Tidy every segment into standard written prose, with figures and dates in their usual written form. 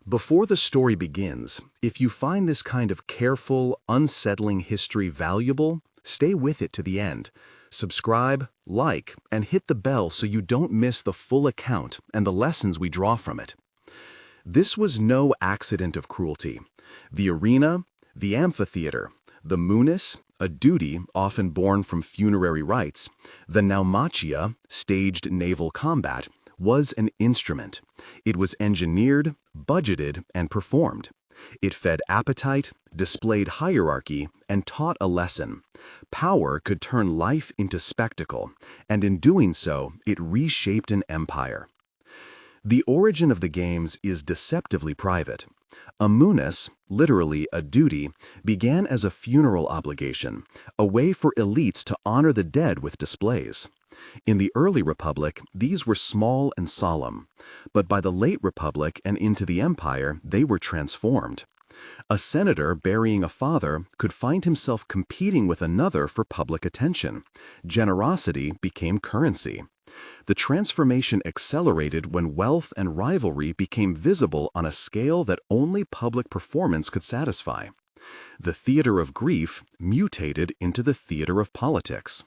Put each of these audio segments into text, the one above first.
Before the story begins, if you find this kind of careful, unsettling history valuable, stay with it to the end. Subscribe, like, and hit the bell so you don't miss the full account and the lessons we draw from it. This was no accident of cruelty. The arena, the amphitheater, the munus, a duty often born from funerary rites, the naumachia, staged naval combat, was an instrument. It was engineered, budgeted, and performed. It fed appetite, displayed hierarchy, and taught a lesson. Power could turn life into spectacle, and in doing so, it reshaped an empire. The origin of the games is deceptively private. A munus, literally a duty, began as a funeral obligation, a way for elites to honor the dead with displays. In the early Republic, these were small and solemn, but by the late Republic and into the Empire, they were transformed. A senator burying a father could find himself competing with another for public attention. Generosity became currency. The transformation accelerated when wealth and rivalry became visible on a scale that only public performance could satisfy. The theater of grief mutated into the theater of politics.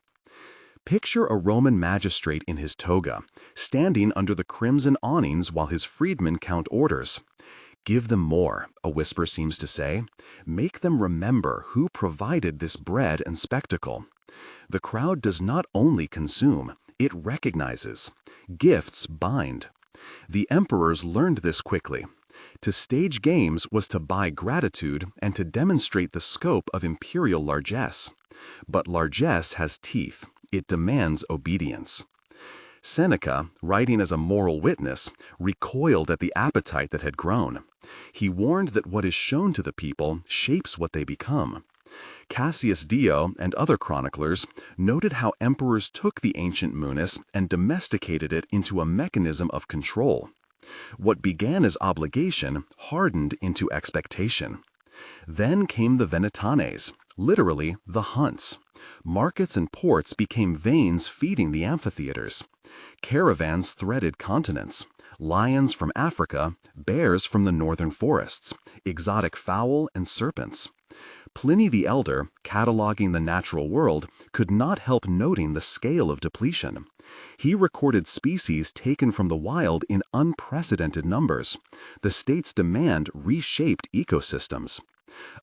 Picture a Roman magistrate in his toga, standing under the crimson awnings while his freedmen count orders. Give them more, a whisper seems to say. Make them remember who provided this bread and spectacle. The crowd does not only consume, it recognizes. Gifts bind. The emperors learned this quickly. To stage games was to buy gratitude and to demonstrate the scope of imperial largesse. But largesse has teeth. It demands obedience. Seneca, writing as a moral witness, recoiled at the appetite that had grown. He warned that what is shown to the people shapes what they become. Cassius Dio and other chroniclers noted how emperors took the ancient munus and domesticated it into a mechanism of control. What began as obligation hardened into expectation. Then came the venetanes, literally the hunts. Markets and ports became veins feeding the amphitheaters. Caravans threaded continents. Lions from Africa, bears from the northern forests, exotic fowl and serpents. Pliny the Elder, cataloging the natural world, could not help noting the scale of depletion. He recorded species taken from the wild in unprecedented numbers. The state's demand reshaped ecosystems.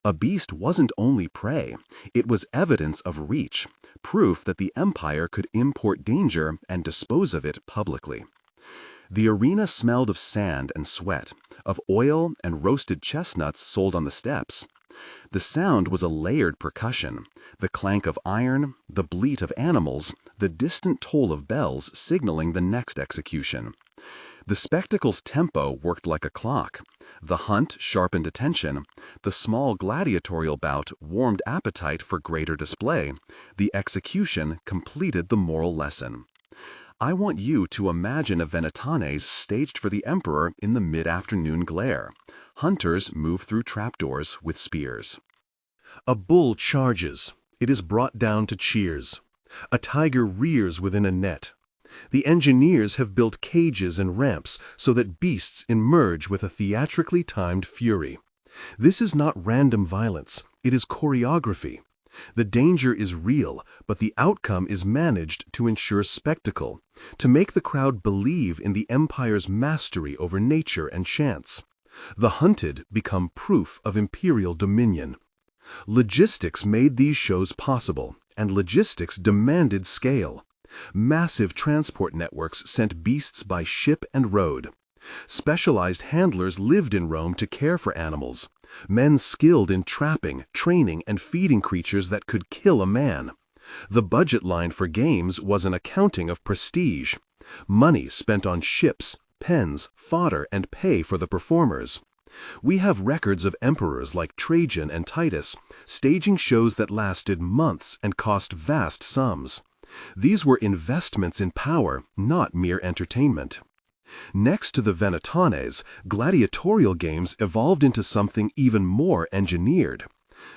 A beast wasn't only prey, it was evidence of reach, proof that the empire could import danger and dispose of it publicly. The arena smelled of sand and sweat, of oil and roasted chestnuts sold on the steps. The sound was a layered percussion, the clank of iron, the bleat of animals, the distant toll of bells signaling the next execution. The spectacle's tempo worked like a clock. The hunt sharpened attention. The small gladiatorial bout warmed appetite for greater display. The execution completed the moral lesson. I want you to imagine a venetanes staged for the emperor in the mid-afternoon glare. Hunters move through trapdoors with spears. A bull charges. It is brought down to cheers. A tiger rears within a net. The engineers have built cages and ramps so that beasts emerge with a theatrically timed fury. This is not random violence, it is choreography. The danger is real, but the outcome is managed to ensure spectacle, to make the crowd believe in the empire's mastery over nature and chance. The hunted become proof of imperial dominion. Logistics made these shows possible, and logistics demanded scale. Massive transport networks sent beasts by ship and road. Specialized handlers lived in Rome to care for animals. Men skilled in trapping, training, and feeding creatures that could kill a man. The budget line for games was an accounting of prestige. Money spent on ships, pens, fodder, and pay for the performers. We have records of emperors like Trajan and Titus staging shows that lasted months and cost vast sums. These were investments in power, not mere entertainment. Next to the venetanes, gladiatorial games evolved into something even more engineered.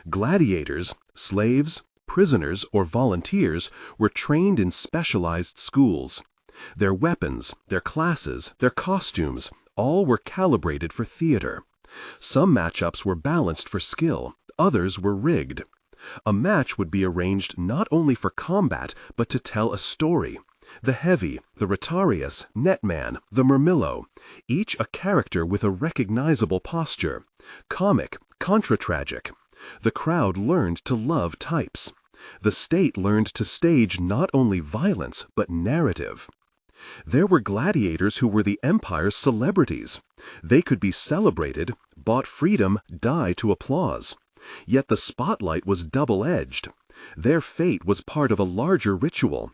Gladiators, slaves, prisoners, or volunteers were trained in specialized schools. Their weapons, their classes, their costumes, all were calibrated for theater. Some matchups were balanced for skill, others were rigged. A match would be arranged not only for combat, but to tell a story. The Heavy, the Rotarius, Netman, the Murmillo, each a character with a recognizable posture. Comic, contra-tragic. The crowd learned to love types. The state learned to stage not only violence, but narrative. There were gladiators who were the empire's celebrities. They could be celebrated, bought freedom, die to applause. Yet the spotlight was double-edged. Their fate was part of a larger ritual.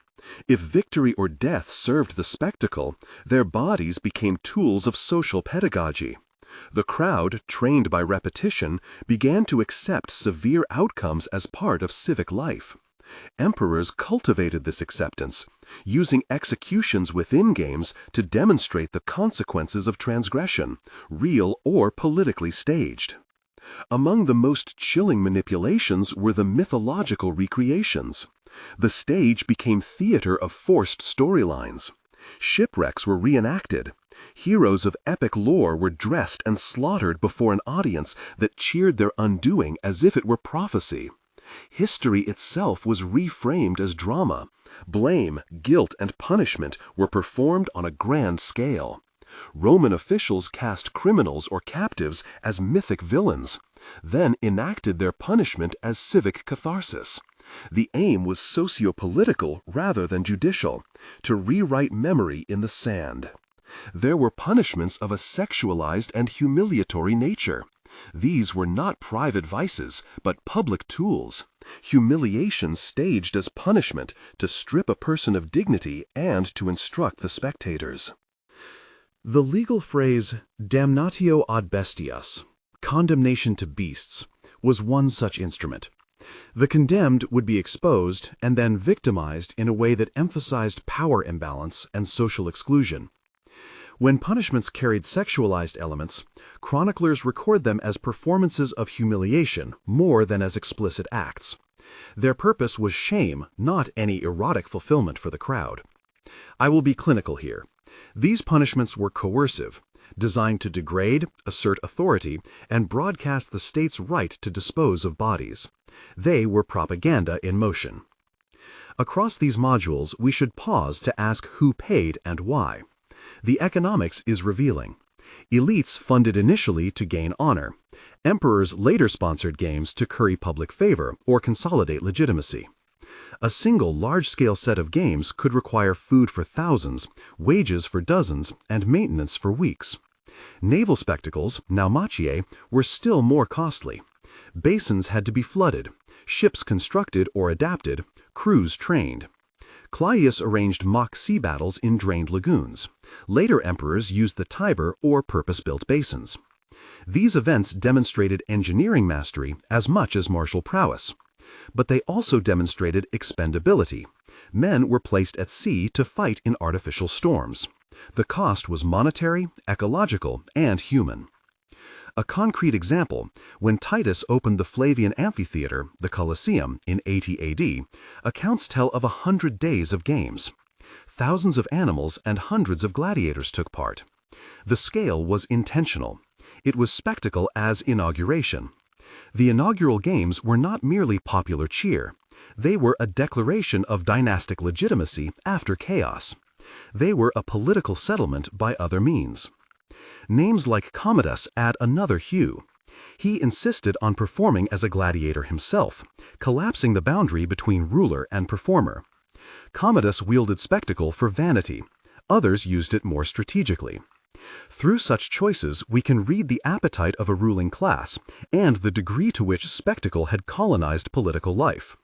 If victory or death served the spectacle, their bodies became tools of social pedagogy. The crowd, trained by repetition, began to accept severe outcomes as part of civic life. Emperors cultivated this acceptance, using executions within games to demonstrate the consequences of transgression, real or politically staged. Among the most chilling manipulations were the mythological recreations. The stage became theater of forced storylines. Shipwrecks were reenacted. Heroes of epic lore were dressed and slaughtered before an audience that cheered their undoing as if it were prophecy. History itself was reframed as drama. Blame, guilt, and punishment were performed on a grand scale. Roman officials cast criminals or captives as mythic villains, then enacted their punishment as civic catharsis. The aim was socio-political rather than judicial, to rewrite memory in the sand. There were punishments of a sexualized and humiliatory nature. These were not private vices, but public tools. Humiliation staged as punishment to strip a person of dignity and to instruct the spectators. The legal phrase damnatio ad bestias, condemnation to beasts, was one such instrument. The condemned would be exposed and then victimized in a way that emphasized power imbalance and social exclusion. When punishments carried sexualized elements, chroniclers record them as performances of humiliation more than as explicit acts. Their purpose was shame, not any erotic fulfillment for the crowd. I will be clinical here. These punishments were coercive, designed to degrade, assert authority, and broadcast the state's right to dispose of bodies. They were propaganda in motion. Across these modules, we should pause to ask who paid and why. The economics is revealing. Elites funded initially to gain honor. Emperors later sponsored games to curry public favor or consolidate legitimacy. A single large-scale set of games could require food for thousands, wages for dozens, and maintenance for weeks. Naval spectacles, naumachia, were still more costly. Basins had to be flooded, ships constructed or adapted, crews trained. Claudius arranged mock sea battles in drained lagoons. Later emperors used the Tiber or purpose-built basins. These events demonstrated engineering mastery as much as martial prowess. But they also demonstrated expendability. Men were placed at sea to fight in artificial storms. The cost was monetary, ecological, and human. A concrete example, when Titus opened the Flavian amphitheater, the Colosseum, in 80 AD, accounts tell of 100 days of games. Thousands of animals and hundreds of gladiators took part. The scale was intentional. It was spectacle as inauguration. The inaugural games were not merely popular cheer. They were a declaration of dynastic legitimacy after chaos. They were a political settlement by other means. Names like Commodus add another hue. He insisted on performing as a gladiator himself, collapsing the boundary between ruler and performer. Commodus wielded spectacle for vanity. Others used it more strategically. Through such choices, we can read the appetite of a ruling class and the degree to which spectacle had colonized political life.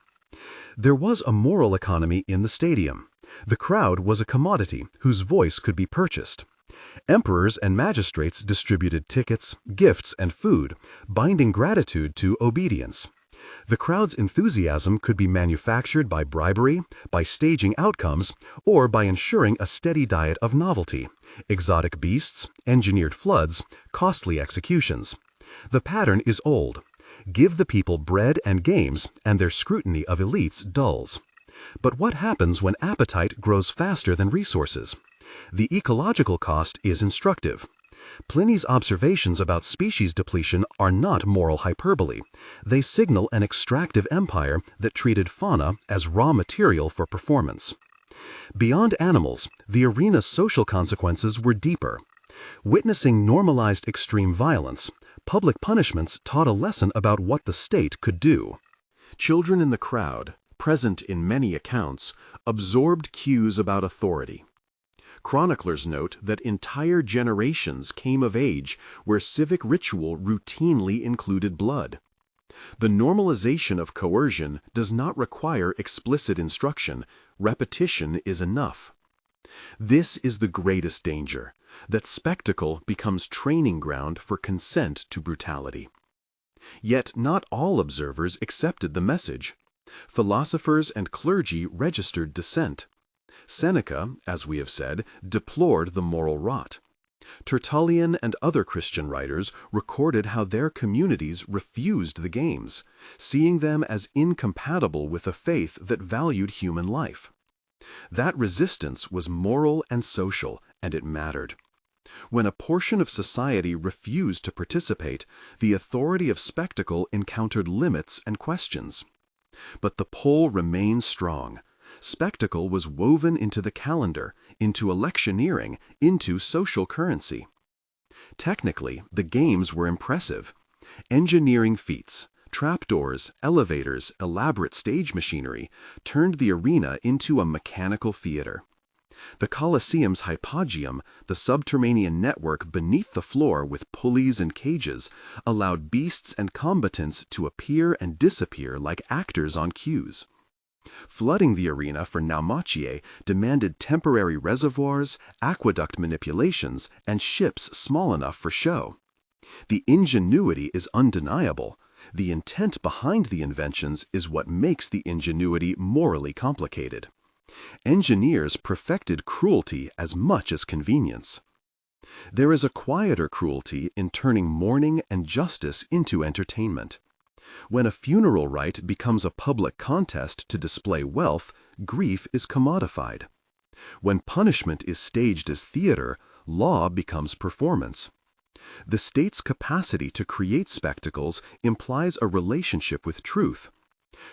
There was a moral economy in the stadium. The crowd was a commodity whose voice could be purchased. Emperors and magistrates distributed tickets, gifts, and food, binding gratitude to obedience. The crowd's enthusiasm could be manufactured by bribery, by staging outcomes, or by ensuring a steady diet of novelty, exotic beasts, engineered floods, costly executions. The pattern is old. Give the people bread and games, and their scrutiny of elites dulls. But what happens when appetite grows faster than resources? The ecological cost is instructive. Pliny's observations about species depletion are not moral hyperbole. They signal an extractive empire that treated fauna as raw material for performance. Beyond animals, the arena's social consequences were deeper. Witnessing normalized extreme violence, public punishments taught a lesson about what the state could do. Children in the crowd, present in many accounts, absorbed cues about authority. Chroniclers note that entire generations came of age where civic ritual routinely included blood. The normalization of coercion does not require explicit instruction. Repetition is enough. This is the greatest danger, that spectacle becomes training ground for consent to brutality. Yet not all observers accepted the message. Philosophers and clergy registered dissent. Seneca, as we have said, deplored the moral rot. Tertullian and other Christian writers recorded how their communities refused the games, seeing them as incompatible with a faith that valued human life. That resistance was moral and social, and it mattered. When a portion of society refused to participate, the authority of spectacle encountered limits and questions. But the pull remained strong. Spectacle was woven into the calendar, into electioneering, into social currency. Technically, the games were impressive. Engineering feats, trapdoors, elevators, elaborate stage machinery turned the arena into a mechanical theater. The Colosseum's hypogeum, the subterranean network beneath the floor with pulleys and cages, allowed beasts and combatants to appear and disappear like actors on cues. Flooding the arena for naumachie demanded temporary reservoirs, aqueduct manipulations, and ships small enough for show. The ingenuity is undeniable. The intent behind the inventions is what makes the ingenuity morally complicated. Engineers perfected cruelty as much as convenience. There is a quieter cruelty in turning mourning and justice into entertainment. When a funeral rite becomes a public contest to display wealth, grief is commodified. When punishment is staged as theater, law becomes performance. The state's capacity to create spectacles implies a relationship with truth.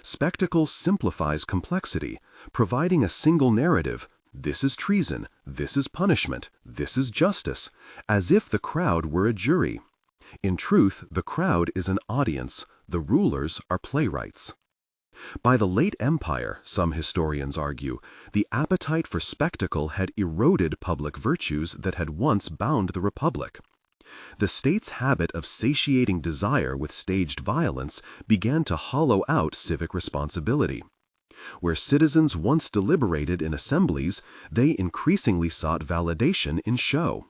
Spectacle simplifies complexity, providing a single narrative, this is treason, this is punishment, this is justice, as if the crowd were a jury. In truth, the crowd is an audience, the rulers are playwrights. By the late Empire, some historians argue, the appetite for spectacle had eroded public virtues that had once bound the Republic. The state's habit of satiating desire with staged violence began to hollow out civic responsibility. Where citizens once deliberated in assemblies, they increasingly sought validation in show.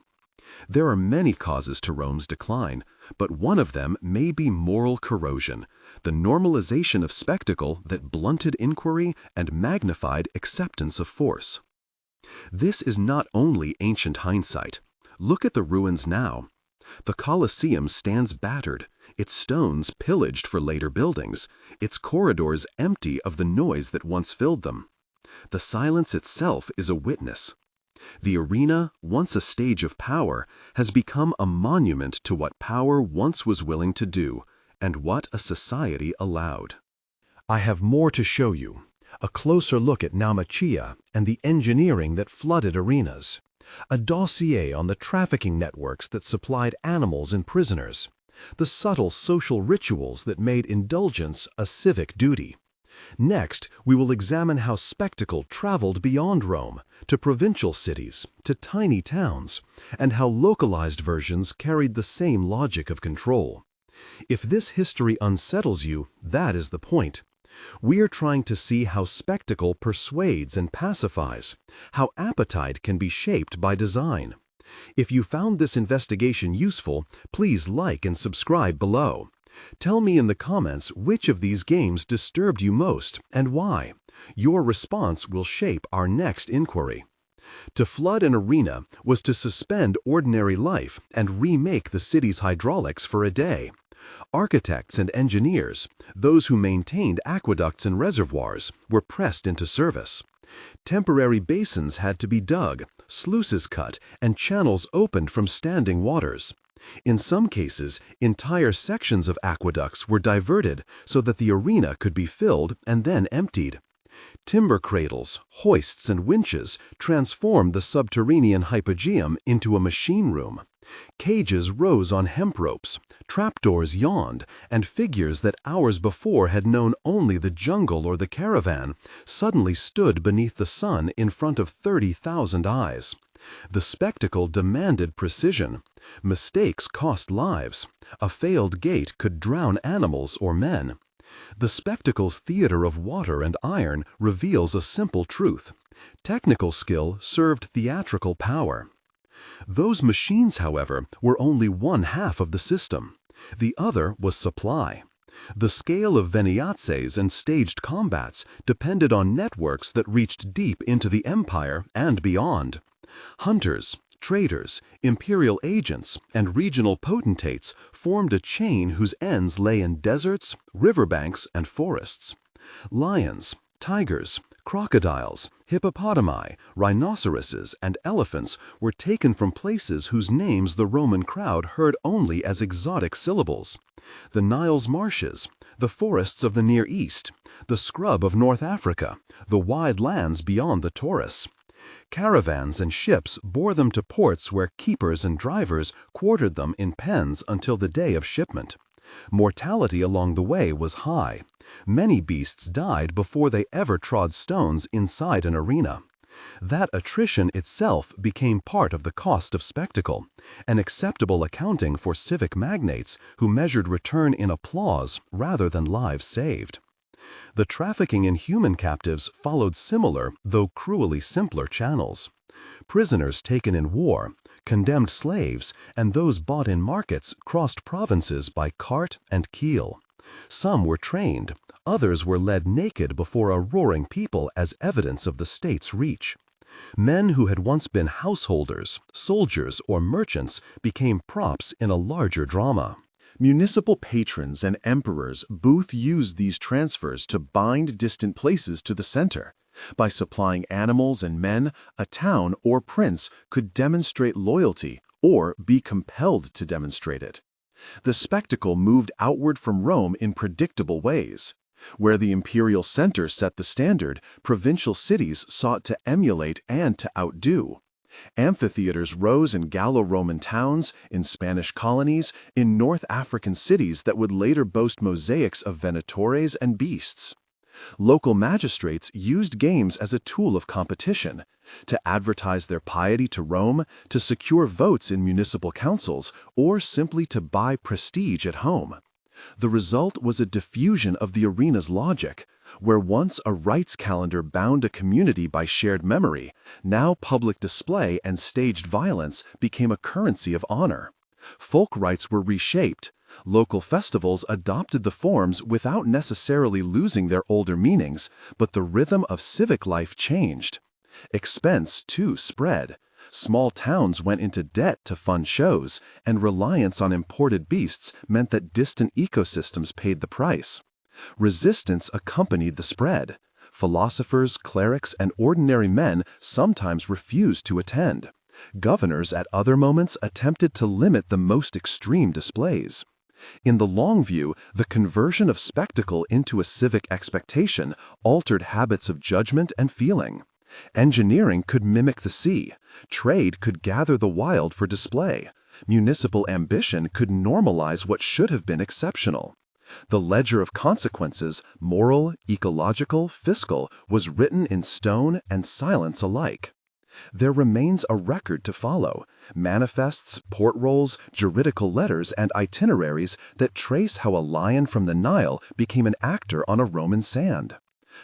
There are many causes to Rome's decline, but one of them may be moral corrosion, the normalization of spectacle that blunted inquiry and magnified acceptance of force. This is not only ancient hindsight. Look at the ruins now. The Colosseum stands battered, its stones pillaged for later buildings, its corridors empty of the noise that once filled them. The silence itself is a witness. The arena, once a stage of power, has become a monument to what power once was willing to do, and what a society allowed. I have more to show you. A closer look at naumachia and the engineering that flooded arenas. A dossier on the trafficking networks that supplied animals and prisoners. The subtle social rituals that made indulgence a civic duty. Next, we will examine how spectacle traveled beyond Rome, to provincial cities, to tiny towns, and how localized versions carried the same logic of control. If this history unsettles you, that is the point. We are trying to see how spectacle persuades and pacifies, how appetite can be shaped by design. If you found this investigation useful, please like and subscribe below. Tell me in the comments which of these games disturbed you most and why. Your response will shape our next inquiry. To flood an arena was to suspend ordinary life and remake the city's hydraulics for a day. Architects and engineers, those who maintained aqueducts and reservoirs, were pressed into service. Temporary basins had to be dug, sluices cut, and channels opened from standing waters. In some cases, entire sections of aqueducts were diverted so that the arena could be filled and then emptied. Timber cradles, hoists, and winches transformed the subterranean hypogeum into a machine room. Cages rose on hemp ropes, trapdoors yawned, and figures that hours before had known only the jungle or the caravan suddenly stood beneath the sun in front of 30,000 eyes. The spectacle demanded precision. Mistakes cost lives. A failed gate could drown animals or men. The spectacle's theater of water and iron reveals a simple truth. Technical skill served theatrical power. Those machines, however, were only one half of the system. The other was supply. The scale of veniazes and staged combats depended on networks that reached deep into the empire and beyond. Hunters, traders, imperial agents, and regional potentates formed a chain whose ends lay in deserts, riverbanks, and forests. Lions, tigers, crocodiles, hippopotami, rhinoceroses, and elephants were taken from places whose names the Roman crowd heard only as exotic syllables. The Nile's marshes, the forests of the Near East, the scrub of North Africa, the wide lands beyond the Taurus. Caravans and ships bore them to ports where keepers and drivers quartered them in pens until the day of shipment. Mortality along the way was high. Many beasts died before they ever trod stones inside an arena. That attrition itself became part of the cost of spectacle, an acceptable accounting for civic magnates who measured return in applause rather than lives saved. The trafficking in human captives followed similar, though cruelly simpler, channels. Prisoners taken in war, condemned slaves, and those bought in markets crossed provinces by cart and keel. Some were trained, others were led naked before a roaring people as evidence of the state's reach. Men who had once been householders, soldiers, or merchants became props in a larger drama. Municipal patrons and emperors both used these transfers to bind distant places to the center. By supplying animals and men, a town or prince could demonstrate loyalty or be compelled to demonstrate it. The spectacle moved outward from Rome in predictable ways. Where the imperial center set the standard, provincial cities sought to emulate and to outdo. Amphitheaters rose in Gallo-Roman towns, in Spanish colonies, in North African cities that would later boast mosaics of venatores and beasts. Local magistrates used games as a tool of competition, to advertise their piety to Rome, to secure votes in municipal councils, or simply to buy prestige at home. The result was a diffusion of the arena's logic. Where once a rites calendar bound a community by shared memory, now public display and staged violence became a currency of honor. Folk rites were reshaped. Local festivals adopted the forms without necessarily losing their older meanings, but the rhythm of civic life changed. Expense, too, spread. Small towns went into debt to fund shows, and reliance on imported beasts meant that distant ecosystems paid the price. Resistance accompanied the spread. Philosophers, clerics, and ordinary men sometimes refused to attend. Governors at other moments attempted to limit the most extreme displays. In the long view, the conversion of spectacle into a civic expectation altered habits of judgment and feeling. Engineering could mimic the sea. Trade could gather the wild for display. Municipal ambition could normalize what should have been exceptional. The ledger of consequences, moral, ecological, fiscal, was written in stone and silence alike. There remains a record to follow, manifests, port rolls, juridical letters, and itineraries that trace how a lion from the Nile became an actor on a Roman sand.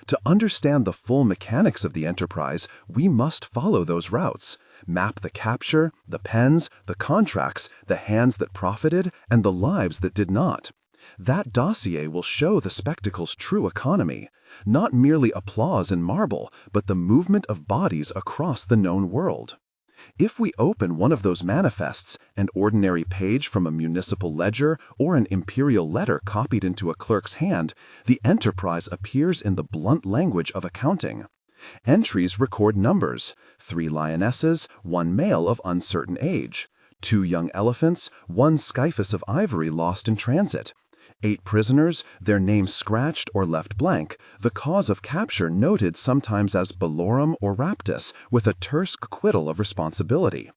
To understand the full mechanics of the enterprise, we must follow those routes, map the capture, the pens, the contracts, the hands that profited, and the lives that did not. That dossier will show the spectacle's true economy, not merely applause in marble, but the movement of bodies across the known world. If we open one of those manifests, an ordinary page from a municipal ledger or an imperial letter copied into a clerk's hand, the enterprise appears in the blunt language of accounting. Entries record numbers: 3 lionesses, 1 male of uncertain age, 2 young elephants, 1 scyphus of ivory lost in transit, 8 prisoners, their names scratched or left blank, the cause of capture noted sometimes as Balorum or Raptus, with a terse acquittal of responsibility.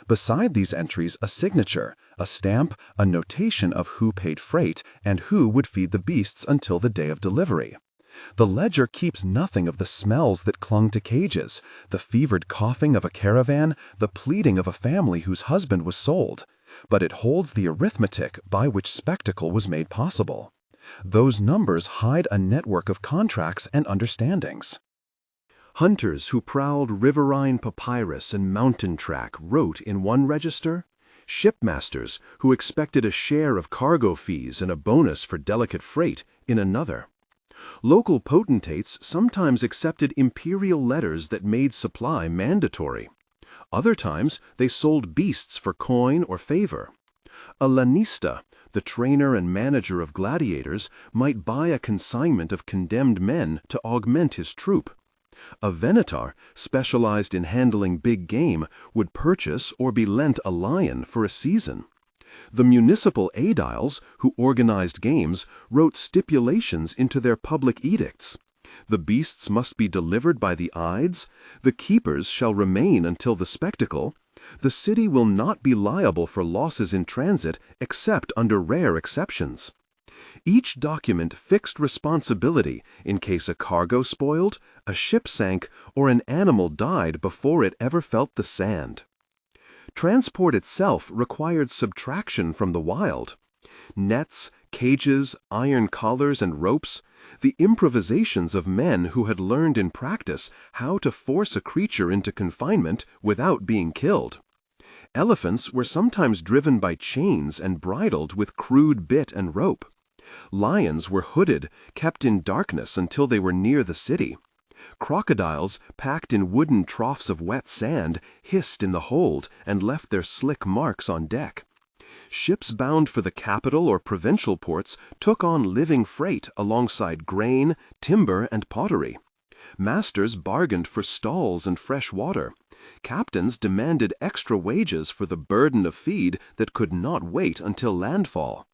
Beside these entries, a signature, a stamp, a notation of who paid freight and who would feed the beasts until the day of delivery. The ledger keeps nothing of the smells that clung to cages, the fevered coughing of a caravan, the pleading of a family whose husband was sold, but it holds the arithmetic by which spectacle was made possible. Those numbers hide a network of contracts and understandings. Hunters who prowled riverine papyrus and mountain track wrote in one register, shipmasters who expected a share of cargo fees and a bonus for delicate freight in another. Local potentates sometimes accepted imperial letters that made supply mandatory. Other times, they sold beasts for coin or favor. A lanista, the trainer and manager of gladiators, might buy a consignment of condemned men to augment his troop. A venator, specialized in handling big game, would purchase or be lent a lion for a season. The municipal aediles, who organized games, wrote stipulations into their public edicts. The beasts must be delivered by the ides, the keepers shall remain until the spectacle, the city will not be liable for losses in transit except under rare exceptions. Each document fixed responsibility in case a cargo spoiled, a ship sank, or an animal died before it ever felt the sand. Transport itself required subtraction from the wild. Nets, cages, iron collars, and ropes, the improvisations of men who had learned in practice how to force a creature into confinement without being killed. Elephants were sometimes driven by chains and bridled with crude bit and rope. Lions were hooded, kept in darkness until they were near the city. Crocodiles, packed in wooden troughs of wet sand, hissed in the hold and left their slick marks on deck. Ships bound for the capital or provincial ports took on living freight alongside grain, timber, and pottery. Masters bargained for stalls and fresh water. Captains demanded extra wages for the burden of feed that could not wait until landfall.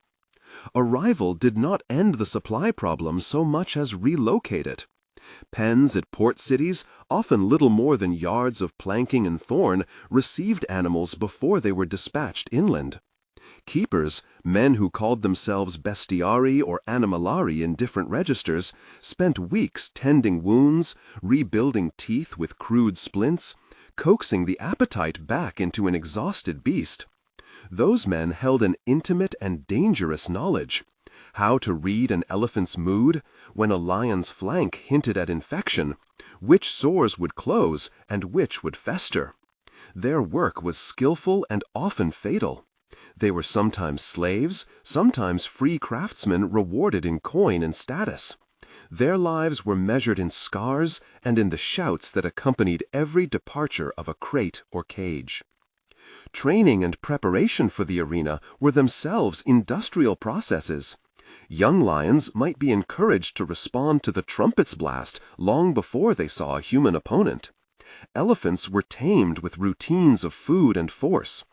Arrival did not end the supply problem so much as relocate it. Pens at port cities, often little more than yards of planking and thorn, received animals before they were dispatched inland. Keepers, men who called themselves bestiari or animalari in different registers, spent weeks tending wounds, rebuilding teeth with crude splints, coaxing the appetite back into an exhausted beast. Those men held an intimate and dangerous knowledge. How to read an elephant's mood, when a lion's flank hinted at infection, which sores would close and which would fester. Their work was skillful and often fatal. They were sometimes slaves, sometimes free craftsmen rewarded in coin and status. Their lives were measured in scars and in the shouts that accompanied every departure of a crate or cage. Training and preparation for the arena were themselves industrial processes. Young lions might be encouraged to respond to the trumpet's blast long before they saw a human opponent. Elephants were tamed with routines of food and force.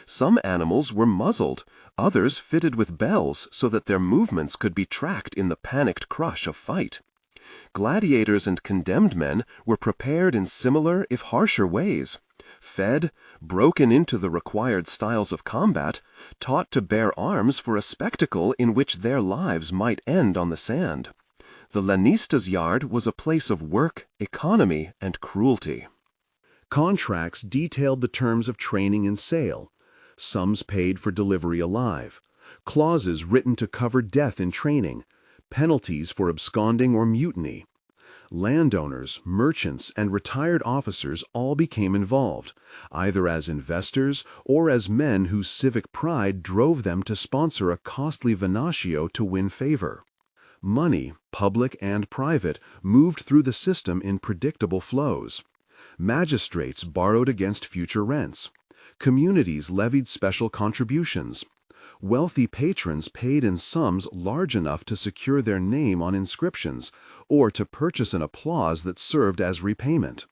Some animals were muzzled, others fitted with bells so that their movements could be tracked in the panicked crush of fight. Gladiators and condemned men were prepared in similar if harsher ways. Fed, broken into the required styles of combat, taught to bear arms for a spectacle in which their lives might end on the sand. The lanista's yard was a place of work, economy, and cruelty. Contracts detailed the terms of training and sale, sums paid for delivery alive, clauses written to cover death in training, penalties for absconding or mutiny. Landowners, merchants, and retired officers all became involved, either as investors or as men whose civic pride drove them to sponsor a costly venatio to win favor. Money, public and private, moved through the system in predictable flows. Magistrates borrowed against future rents. Communities levied special contributions. Wealthy patrons paid in sums large enough to secure their name on inscriptions or to purchase an applause that served as repayment.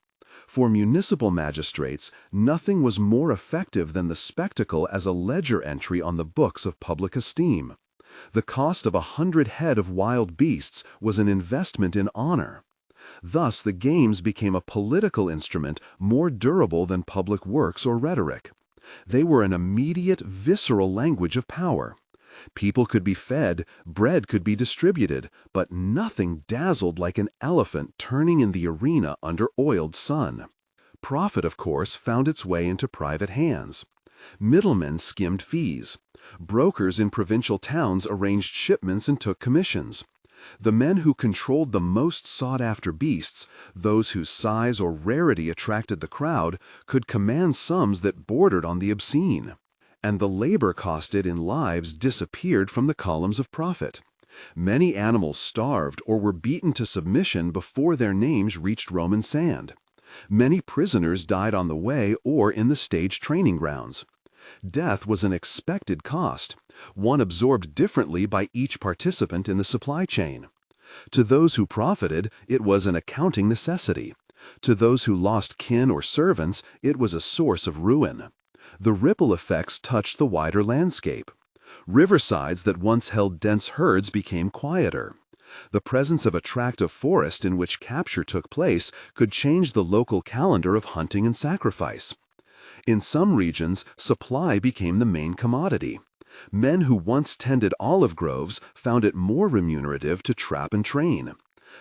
For municipal magistrates, nothing was more effective than the spectacle as a ledger entry on the books of public esteem. The cost of 100 head of wild beasts was an investment in honor. Thus, the games became a political instrument more durable than public works or rhetoric. They were an immediate, visceral language of power. People could be fed, bread could be distributed, but nothing dazzled like an elephant turning in the arena under oiled sun. Profit, of course, found its way into private hands. Middlemen skimmed fees. Brokers in provincial towns arranged shipments and took commissions. The men who controlled the most sought-after beasts, those whose size or rarity attracted the crowd, could command sums that bordered on the obscene. And the labor costed in lives disappeared from the columns of profit. Many animals starved or were beaten to submission before their names reached Roman sand. Many prisoners died on the way or in the stage training grounds. Death was an expected cost, one absorbed differently by each participant in the supply chain. To those who profited, it was an accounting necessity. To those who lost kin or servants, it was a source of ruin. The ripple effects touched the wider landscape. Riversides that once held dense herds became quieter. The presence of a tract of forest in which capture took place could change the local calendar of hunting and sacrifice. In some regions, supply became the main commodity. Men who once tended olive groves found it more remunerative to trap and train.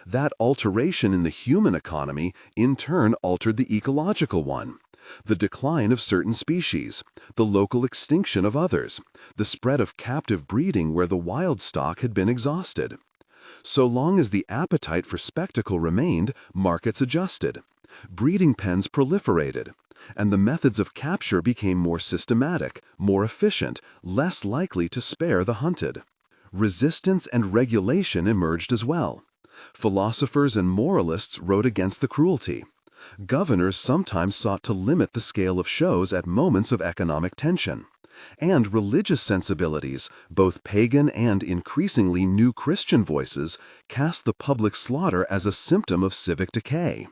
That alteration in the human economy in turn altered the ecological one. The decline of certain species, the local extinction of others, the spread of captive breeding where the wild stock had been exhausted. So long as the appetite for spectacle remained, markets adjusted. Breeding pens proliferated, and the methods of capture became more systematic, more efficient, less likely to spare the hunted. Resistance and regulation emerged as well. Philosophers and moralists wrote against the cruelty. Governors sometimes sought to limit the scale of shows at moments of economic tension. And religious sensibilities, both pagan and increasingly new Christian voices, cast the public slaughter as a symptom of civic decay.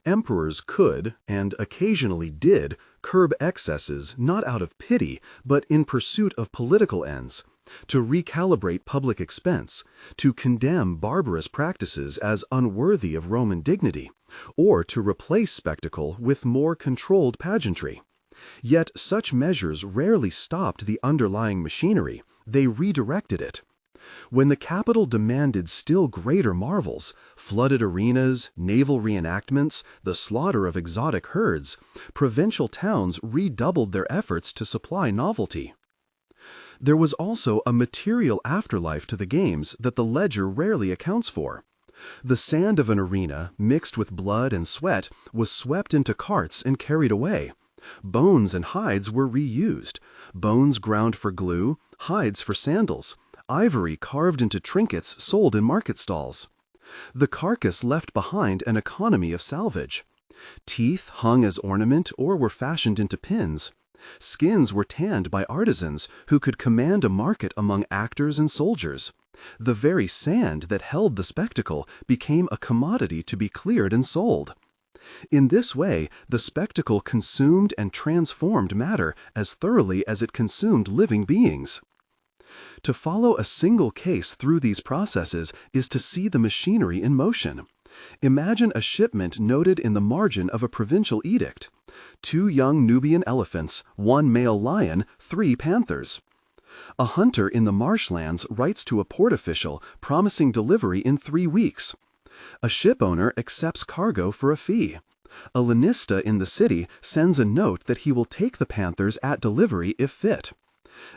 Emperors could, and occasionally did, curb excesses not out of pity, but in pursuit of political ends, to recalibrate public expense, to condemn barbarous practices as unworthy of Roman dignity, or to replace spectacle with more controlled pageantry. Yet such measures rarely stopped the underlying machinery, they redirected it. When the capital demanded still greater marvels, flooded arenas, naval reenactments, the slaughter of exotic herds, provincial towns redoubled their efforts to supply novelty. There was also a material afterlife to the games that the ledger rarely accounts for. The sand of an arena, mixed with blood and sweat, was swept into carts and carried away. Bones and hides were reused, bones ground for glue, hides for sandals, ivory carved into trinkets sold in market stalls. The carcass left behind an economy of salvage. Teeth hung as ornament or were fashioned into pins. Skins were tanned by artisans who could command a market among actors and soldiers. The very sand that held the spectacle became a commodity to be cleared and sold. In this way, the spectacle consumed and transformed matter as thoroughly as it consumed living beings. To follow a single case through these processes is to see the machinery in motion. Imagine a shipment noted in the margin of a provincial edict. 2 young Nubian elephants, 1 male lion, 3 panthers. A hunter in the marshlands writes to a port official promising delivery in 3 weeks. A ship owner accepts cargo for a fee. A lanista in the city sends a note that he will take the panthers at delivery if fit.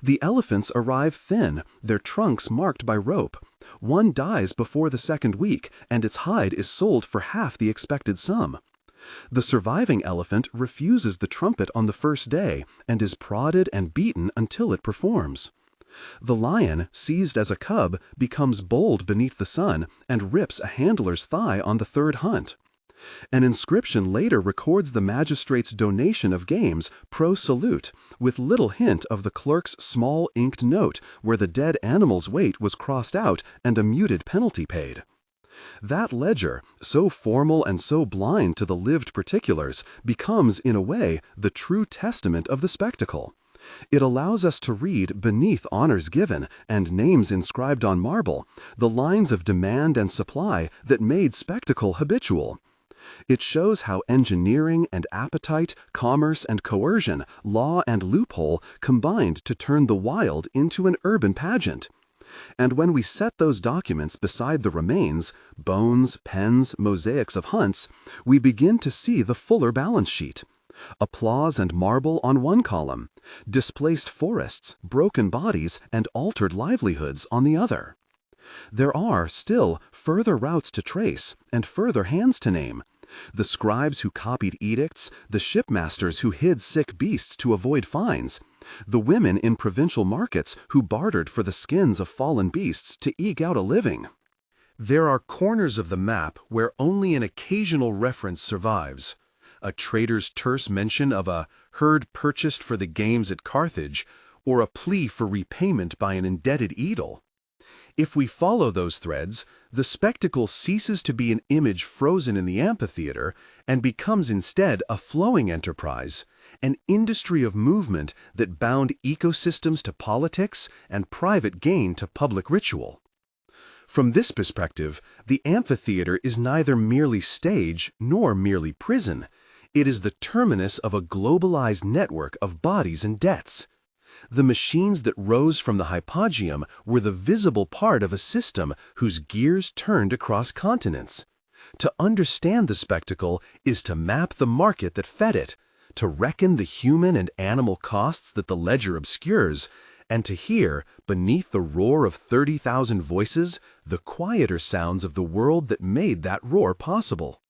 The elephants arrive thin, their trunks marked by rope. One dies before the 2nd week, and its hide is sold for half the expected sum. The surviving elephant refuses the trumpet on the first day and is prodded and beaten until it performs. The lion, seized as a cub, becomes bold beneath the sun and rips a handler's thigh on the 3rd hunt. An inscription later records the magistrate's donation of games pro salute, with little hint of the clerk's small inked note where the dead animal's weight was crossed out and a muted penalty paid. That ledger, so formal and so blind to the lived particulars, becomes, in a way, the true testament of the spectacle. It allows us to read, beneath honors given and names inscribed on marble, the lines of demand and supply that made spectacle habitual. It shows how engineering and appetite, commerce and coercion, law and loophole combined to turn the wild into an urban pageant. And when we set those documents beside the remains, bones, pens, mosaics of hunts, we begin to see the fuller balance sheet. Applause and marble on one column, displaced forests, broken bodies, and altered livelihoods on the other. There are, still, further routes to trace and further hands to name. The scribes who copied edicts, the shipmasters who hid sick beasts to avoid fines, the women in provincial markets who bartered for the skins of fallen beasts to eke out a living. There are corners of the map where only an occasional reference survives. A trader's terse mention of a herd purchased for the games at Carthage, or a plea for repayment by an indebted eedle. If we follow those threads, the spectacle ceases to be an image frozen in the amphitheater and becomes instead a flowing enterprise, an industry of movement that bound ecosystems to politics and private gain to public ritual. From this perspective, the amphitheater is neither merely stage nor merely prison. It is the terminus of a globalized network of bodies and debts. The machines that rose from the hypogeum were the visible part of a system whose gears turned across continents. To understand the spectacle is to map the market that fed it, to reckon the human and animal costs that the ledger obscures, and to hear, beneath the roar of 30,000 voices, the quieter sounds of the world that made that roar possible.